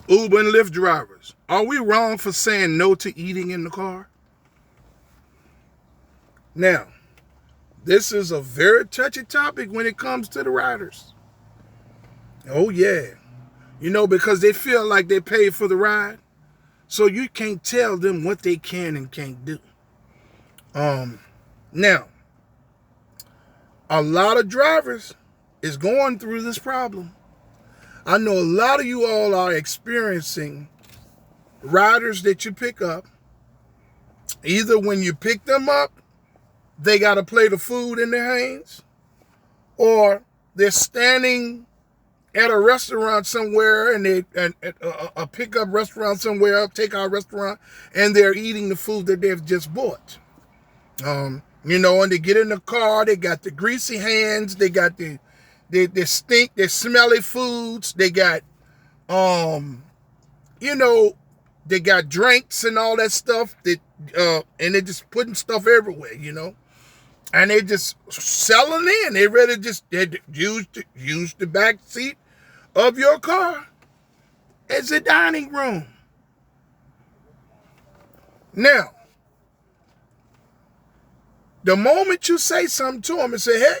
Uber and Lyft drivers, are we wrong for saying no to eating in the car? Now, this is a very touchy topic when it comes to the riders. Oh, yeah. Because they feel like they paid for the ride. So you can't tell them what they can and can't do. Now, a lot of drivers is going through this problem. I know a lot of you all are experiencing riders that you pick up. Either when you pick them up, they got a plate of food in their hands, or they're standing at a restaurant somewhere, and a pickup restaurant somewhere, a takeout restaurant, and they're eating the food that they've just bought. And they get in the car, they got the greasy hands, they got the stink, the smelly foods, they got, they got drinks and all that stuff that, and they're just putting stuff everywhere, and they just selling in. They ready to use the back seat of your car as a dining room. Now, the moment you say something to them and say, hey,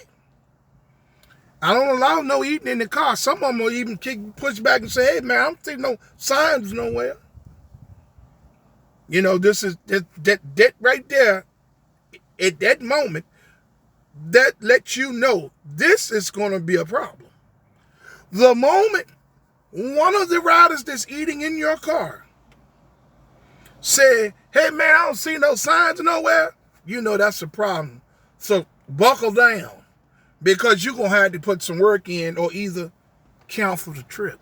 I don't allow no eating in the car. Some of them will even push back and say, hey, man, I don't see no signs nowhere. This is that right there at that moment, that lets you know this is going to be a problem. The moment one of the riders that's eating in your car say, hey, man, I don't see no signs nowhere, that's a problem. So buckle down, because you're going to have to put some work in or either cancel the trip.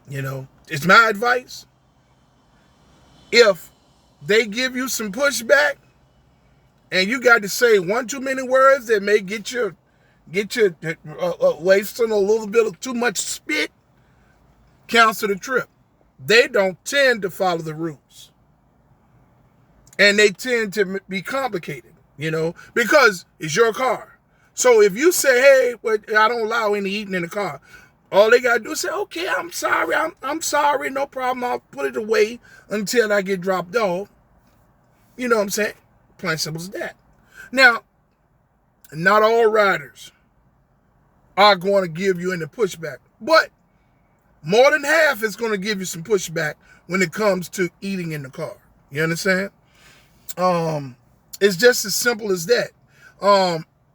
It's my advice. If they give you some pushback and you got to say one too many words that may get you wasting a little bit of too much spit, cancel the trip. They don't tend to follow the rules. And they tend to be complicated, because it's your car. So if you say, hey, I don't allow any eating in the car, all they got to do is say, okay, I'm sorry, I'm sorry, no problem, I'll put it away until I get dropped off. You know what I'm saying? Plain simple as that. Now, not all riders are going to give you any pushback, but more than half is going to give you some pushback when it comes to eating in the car. You understand? It's just as simple as that.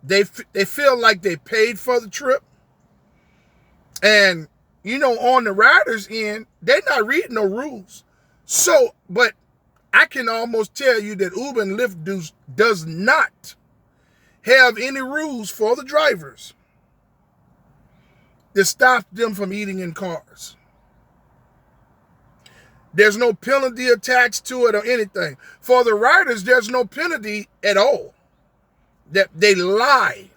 They feel like they paid for the trip, and on the rider's end, they're not reading no rules. So, but I can almost tell you that Uber and Lyft does not have any rules for the drivers that stop them from eating in cars. There's no penalty attached to it or anything. For the riders, there's no penalty at all. That they lie.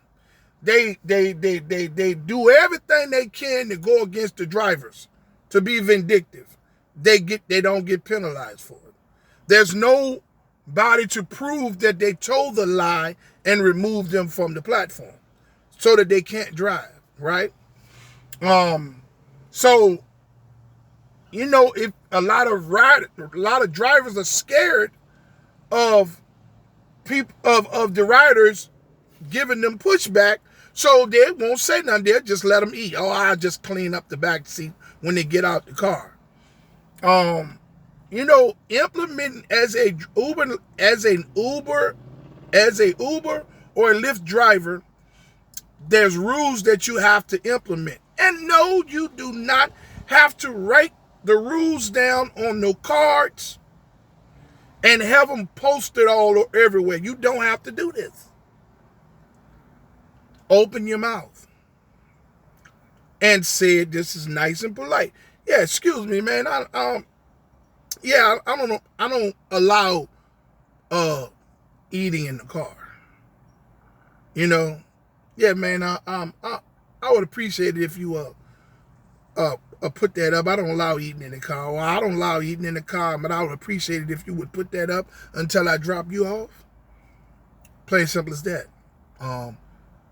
They do everything they can to go against the drivers, to be vindictive. They don't get penalized for it. There's nobody to prove that they told the lie and remove them from the platform so that they can't drive, right? So, if a lot of drivers are scared of people of the riders giving them pushback, so they won't say nothing. They'll just let them eat. Oh, I'll just clean up the back seat when they get out the car. Implementing as a Uber or a Lyft driver, there's rules that you have to implement. And no, you do not have to write the rules down on no cards and have them posted all everywhere. You don't have to do this. Open your mouth and say, this is nice and polite. Yeah, excuse me, man. I don't allow eating in the car. Yeah, man. I would appreciate it if you put that up. I don't allow eating in the car. Well, I don't allow eating in the car, but I would appreciate it if you would put that up until I drop you off. Plain simple as that.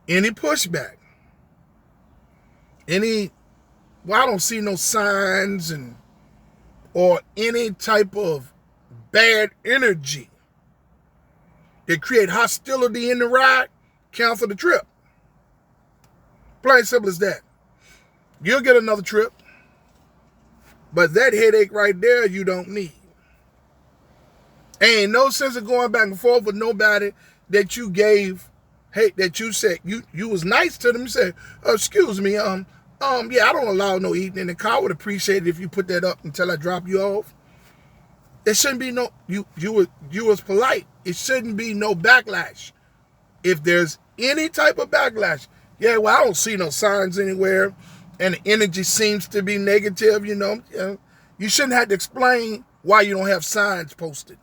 Any pushback, any well, I don't see no signs or any type of bad energy that create hostility in the ride, cancel the trip. Plain simple as that. You'll get another trip, but that headache right there you don't need. Ain't no sense of going back and forth with nobody that you gave, hey, that you said you was nice to them. You said, excuse me, yeah, I don't allow no eating in the car. I would appreciate it if you put that up until I drop you off. There shouldn't be no, you was polite. It shouldn't be no backlash. If there's any type of backlash, yeah, well, I don't see no signs anywhere, and the energy seems to be negative, you shouldn't have to explain why you don't have signs posted.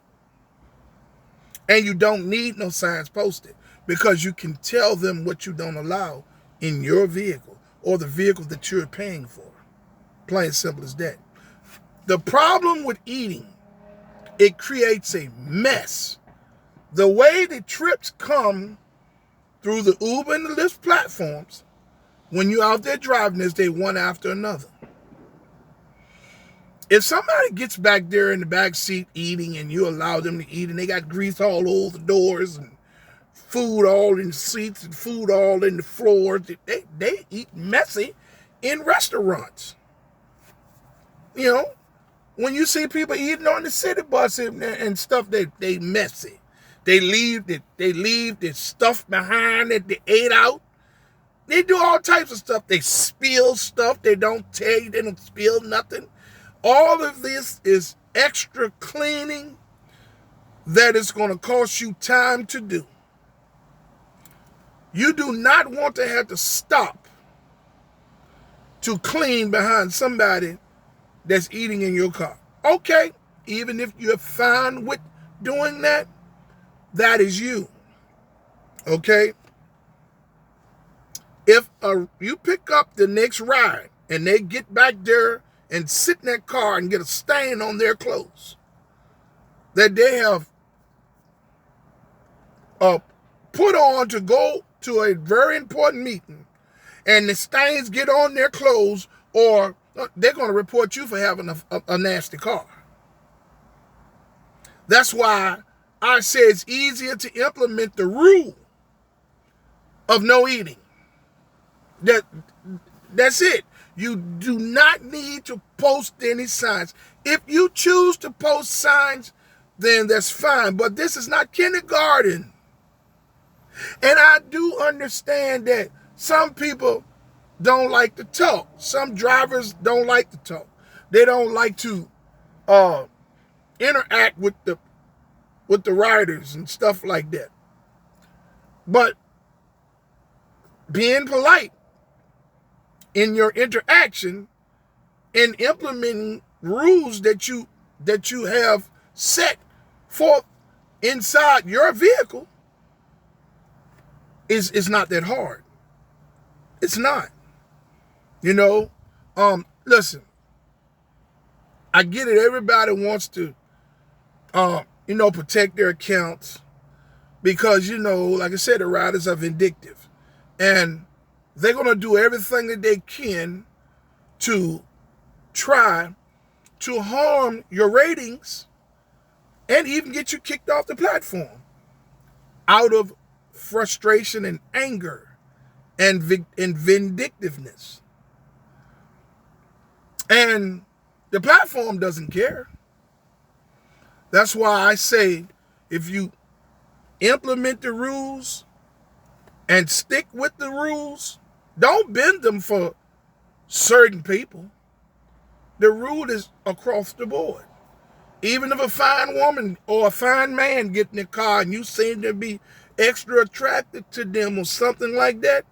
And you don't need no signs posted because you can tell them what you don't allow in your vehicle or the vehicle that you're paying for. Plain simple as that. The problem with eating, it creates a mess. The way the trips come through the Uber and the Lyft platforms, when you're out there driving this, they one after another. If somebody gets back there in the back seat eating and you allow them to eat and they got grease all over the doors and food all in the seats and food all in the floors, they eat messy in restaurants. When you see people eating on the city bus and stuff, they messy. They leave the stuff behind that they ate out. They do all types of stuff. They spill stuff. They don't tell you they don't spill nothing. All of this is extra cleaning that is going to cost you time to do. You do not want to have to stop to clean behind somebody that's eating in your car. Okay, even if you're fine with doing that, that is you. Okay? If you pick up the next ride and they get back there and sit in that car and get a stain on their clothes that they have put on to go to a very important meeting, and the stains get on their clothes, or they're going to report you for having a nasty car. That's why I say it's easier to implement the rule of no eating. That's it. You do not need to post any signs. If you choose to post signs, then that's fine. But this is not kindergarten. And I do understand that some people don't like to talk. Some drivers don't like to talk. They don't like to interact with the riders and stuff like that. But being polite in your interaction and implementing rules that you have set for inside your vehicle is not that hard. It's not. Listen, I get it. Everybody wants to protect their accounts because, like I said, the riders are vindictive. And they're going to do everything that they can to try to harm your ratings and even get you kicked off the platform out of frustration and anger and vindictiveness. And the platform doesn't care. That's why I say if you implement the rules and stick with the rules, don't bend them for certain people. The rule is across the board. Even if a fine woman or a fine man get in the car and you seem to be extra attracted to them or something like that,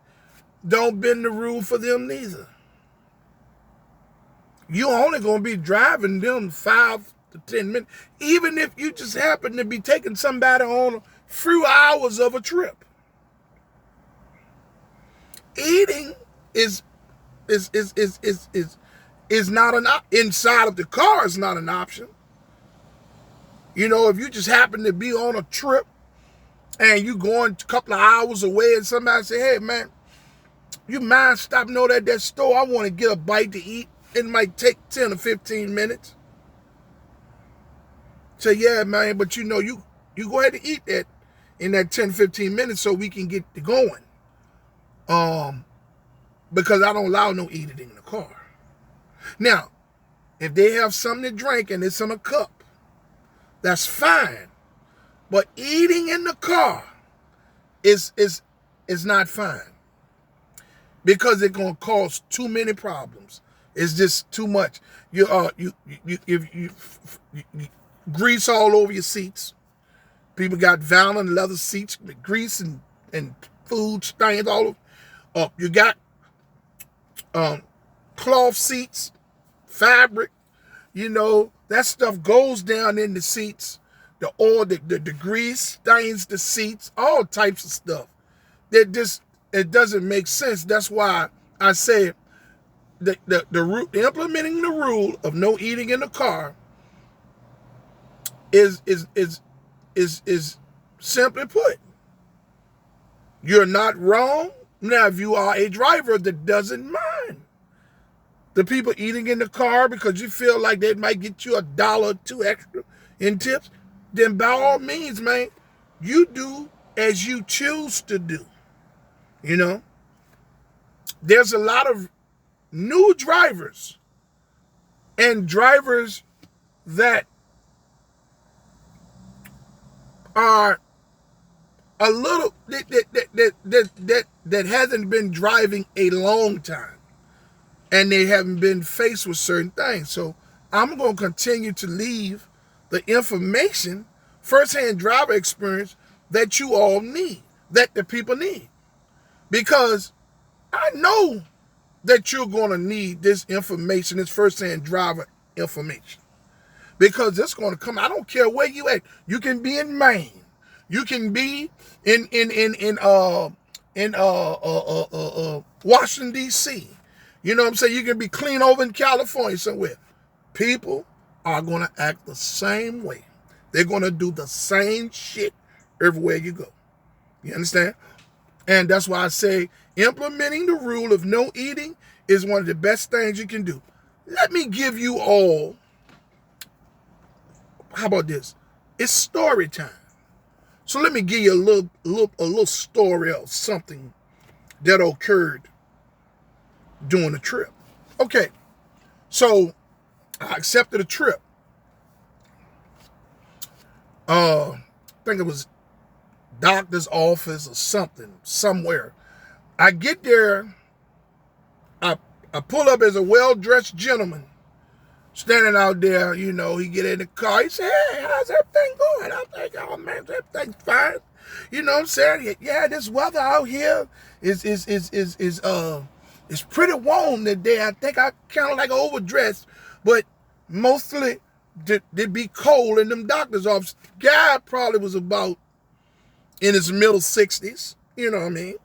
don't bend the rule for them neither. You're only going to be driving them 5 to 10 minutes, even if you just happen to be taking somebody on a few hours of a trip. Eating is not inside of the car is not an option. If you just happen to be on a trip and you going a couple of hours away and somebody say, hey man, You mind stopping over at that store? I want to get a bite to eat. It might take 10 or 15 minutes. Say, yeah, man, but you go ahead and eat that in that 10, 15 minutes so we can get to going. Because I don't allow no eating in the car. Now, if they have something to drink and it's in a cup, that's fine. But eating in the car is not fine. Because it's gonna cause too many problems. It's just too much. You grease all over your seats. People got vinyl and leather seats with grease and food stains all over. You got cloth seats, fabric. That stuff goes down in the seats. The oil, the grease stains the seats. All types of stuff. It doesn't make sense. That's why I say the implementing the rule of no eating in the car is simply put, you're not wrong. Now, if you are a driver that doesn't mind the people eating in the car because you feel like they might get you $1 or $2 extra in tips, then by all means, man, you do as you choose to do. There's a lot of new drivers and drivers that are a little that hasn't been driving a long time, and they haven't been faced with certain things. So I'm going to continue to leave the information, firsthand driver experience that you all need, that the people need. Because I know that you're going to need this information, this firsthand driver information. Because it's going to come. I don't care where you at. You can be in Maine. You can be in Washington, D.C. You know what I'm saying? You can be clean over in California somewhere. People are going to act the same way. They're going to do the same shit everywhere you go. You understand? And that's why I say implementing the rule of no eating is one of the best things you can do. Let me give you all, how about this? It's story time. So let me give you a little story of something that occurred during the trip. Okay, so I accepted a trip. I think it was doctor's office or something, somewhere. I get there, I pull up as a well-dressed gentleman standing out there. He get in the car. He said, hey, how's everything going? I'm like, oh man, everything's fine. You know what I'm saying? Yeah, this weather out here is pretty warm today. I think I kind of like overdressed, but mostly it'd be cold in them doctor's office. The guy probably was about in his middle 60s. You know what I mean?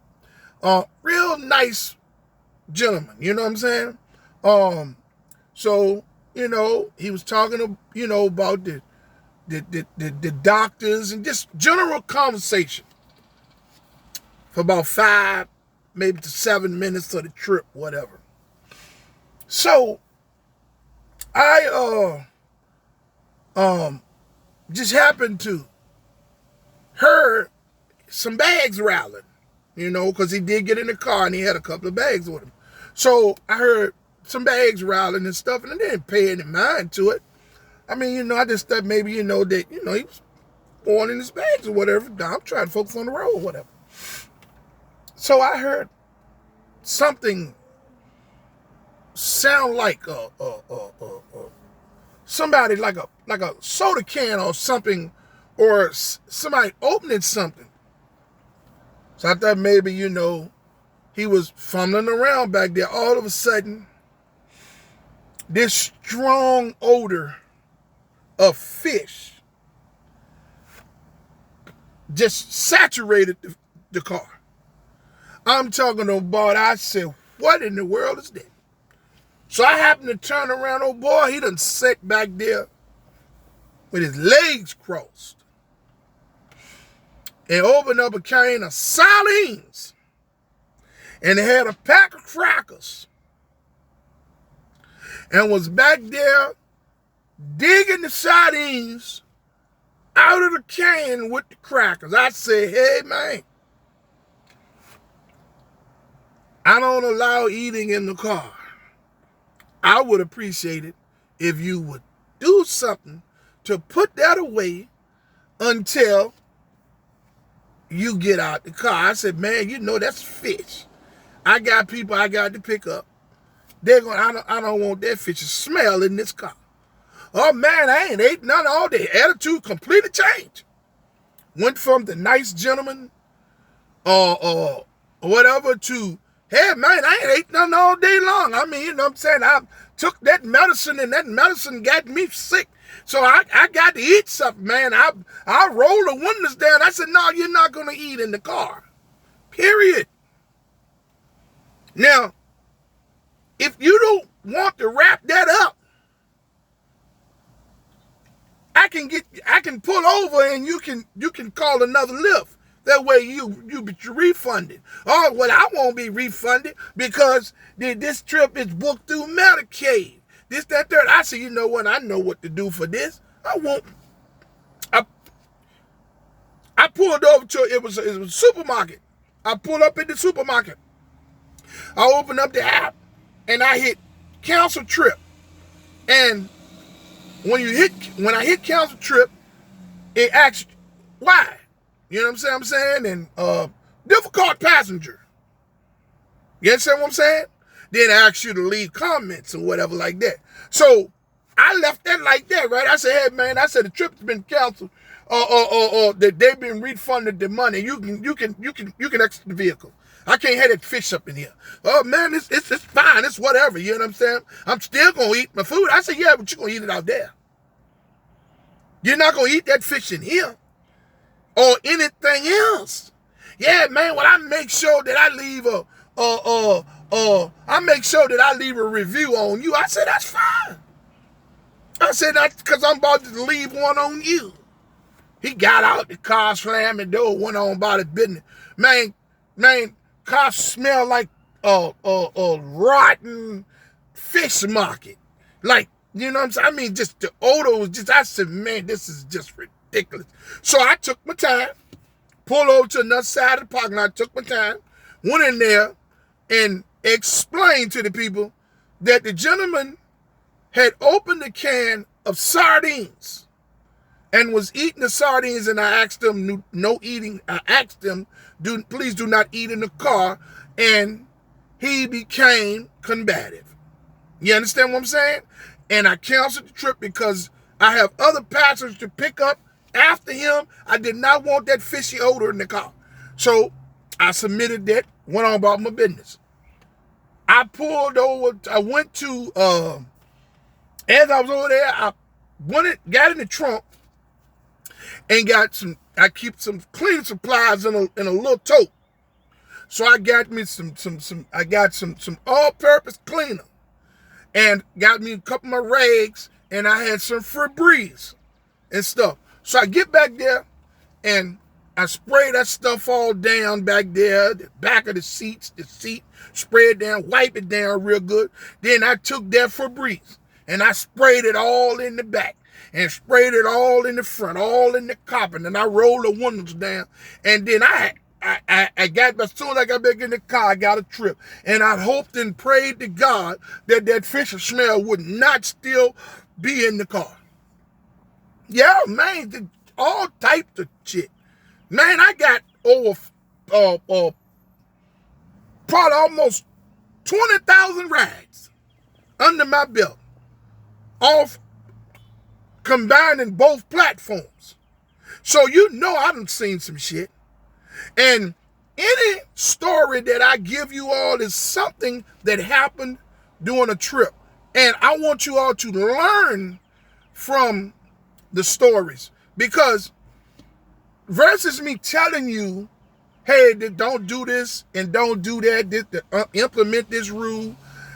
Real nice gentleman. You know what I'm saying? So, he was talking to, about the doctors and just general conversation for about 5, maybe to 7 minutes of the trip, whatever. So I just happened to heard some bags rattling, because he did get in the car and he had a couple of bags with him. So I heard some bags rattling and stuff, and I didn't pay any mind to it. I mean, I just thought maybe, that, he was born in his bags or whatever. I'm trying to focus on the road or whatever. So I heard something sound like somebody like a soda can or something, or somebody opening something. So I thought maybe, he was fumbling around back there. All of a sudden, this strong odor of fish just saturated the car. I'm talking about, I said, what in the world is that? So I happened to turn around. Oh boy, he done sat back there with his legs crossed and opened up a can of sardines and they had a pack of crackers and was back there digging the sardines out of the can with the crackers. I said, hey, man, I don't allow eating in the car. I would appreciate it if you would do something to put that away until you get out the car. I said, man, you know that's fish. I got people I got to pick up. They're going, I don't want that fish to smell in this car. Oh man, I ain't ate none all day. Attitude completely changed. Went from the nice gentleman or whatever to, hey man, I ain't ate none all day long. I mean, you know what I'm saying? I took that medicine and that medicine got me sick. So I got to eat something, man. I rolled the windows down. I said, no, you're not going to eat in the car. Period. Now, if you don't want to wrap that up, I can pull over and you can call another Lyft. That way you be refunded. Oh, well, I won't be refunded because this trip is booked through Medicaid. This, that, third. I said, you know what? I know what to do for this. I won't. I pulled over to it was a supermarket. I pulled up in the supermarket. I opened up the app and I hit cancel trip. And when I hit cancel trip, it asks why. You know what I'm saying? And difficult passenger. You understand what I'm saying? Then I ask you to leave comments or whatever like that. So I left that like that, right? I said, hey man, I said the trip's been canceled, or that they've been refunded the money. You can exit the vehicle. I can't have that fish up in here. Oh man, it's fine, it's whatever. You know what I'm saying? I'm still gonna eat my food. I said, yeah, but you're gonna eat it out there. You're not gonna eat that fish in here or anything else. Yeah, man. Well, I make sure that I leave a review on you. I said, that's fine. I said, that's because I'm about to leave one on you. He got out the car, slammed the door, went on about his business. Man, car smelled like a rotten fish market. Like, you know what I'm saying? I mean, just the odor was just, I said, man, this is just ridiculous. So I took my time, pulled over to another side of the parking lot, took my time, went in there, and explained to the people that the gentleman had opened a can of sardines and was eating the sardines, and I asked them no eating. I asked them, please do not eat in the car, and he became combative. You understand what I'm saying? And I canceled the trip because I have other passengers to pick up after him. I did not want that fishy odor in the car. So I submitted that, went on about my business. I pulled over, I went to, as I was over there, I got in the trunk and I keep some cleaning supplies in a little tote. So I got me some all-purpose cleaner and got me a couple of my rags, and I had some Febreze and stuff. So I get back there and I spray that stuff all down back there, the back of the seat, spray it down, wipe it down real good. Then I took that Febreze and I sprayed it all in the back and sprayed it all in the front, all in the carpet, and I rolled the windows down. And then I got, as soon as I got back in the car, I got a trip. And I hoped and prayed to God that fish smell would not still be in the car. Yeah, man, all types of shit. Man, I got over probably almost 20,000 rides under my belt, off combining both platforms. So you know I done seen some shit. And any story that I give you all is something that happened during a trip. And I want you all to learn from the stories, because versus me telling you, hey, don't do this and don't do that, implement this rule,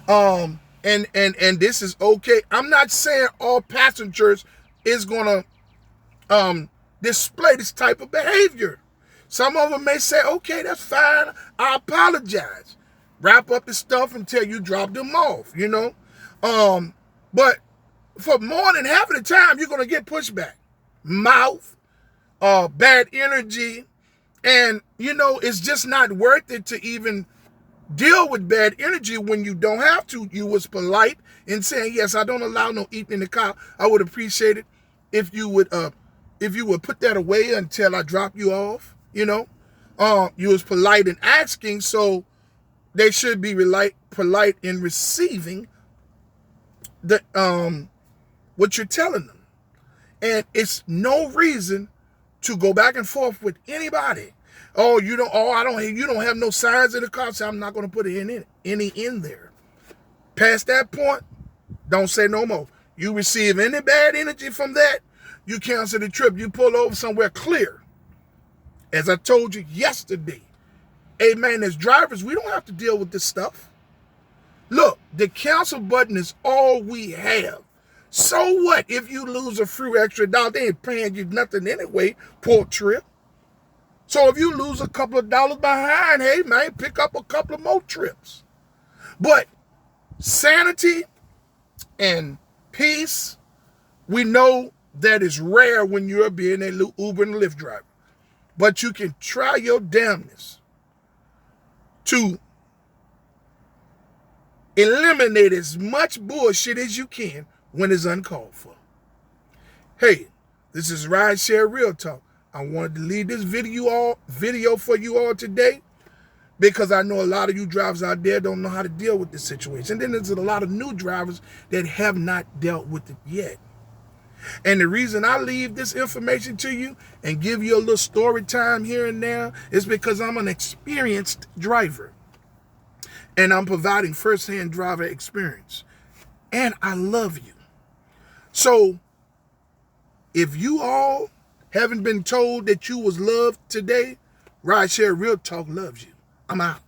and this is okay. I'm not saying all passengers is gonna display this type of behavior. Some of them may say, okay, that's fine, I apologize. wrap up the stuff until you drop them off, you know. But for more than half of the time, you're going to get pushback. Mouth, bad energy. And, you know, it's just not worth it to even deal with bad energy when you don't have to. You was polite in saying, yes, I don't allow no eating in the car. I would appreciate it if you would put that away until I drop you off, you know. You was polite in asking, so they should be polite in receiving the what you're telling them. And it's no reason to go back and forth with anybody. You don't have no signs in the car, so I'm not going to put any in there. Past that point, don't say no more. You receive any bad energy from that, you cancel the trip. You pull over somewhere clear. As I told you yesterday, man, as drivers, we don't have to deal with this stuff. Look, the cancel button is all we have. So what if you lose a few extra dollars? They ain't paying you nothing anyway, poor trip. So if you lose a couple of dollars behind, hey, man, pick up a couple of more trips. But sanity and peace, we know that is rare when you're being a Uber and Lyft driver. But you can try your damnness to eliminate as much bullshit as you can when it's uncalled for. Hey, this is RIDESHARE Real Talk. I wanted to leave this video for you all today because I know a lot of you drivers out there don't know how to deal with this situation. And then there's a lot of new drivers that have not dealt with it yet. And the reason I leave this information to you and give you a little story time here and there is because I'm an experienced driver. And I'm providing first-hand driver experience. And I love you. So, if you all haven't been told that you was loved today, RIDESHARE Real Talk loves you. I'm out.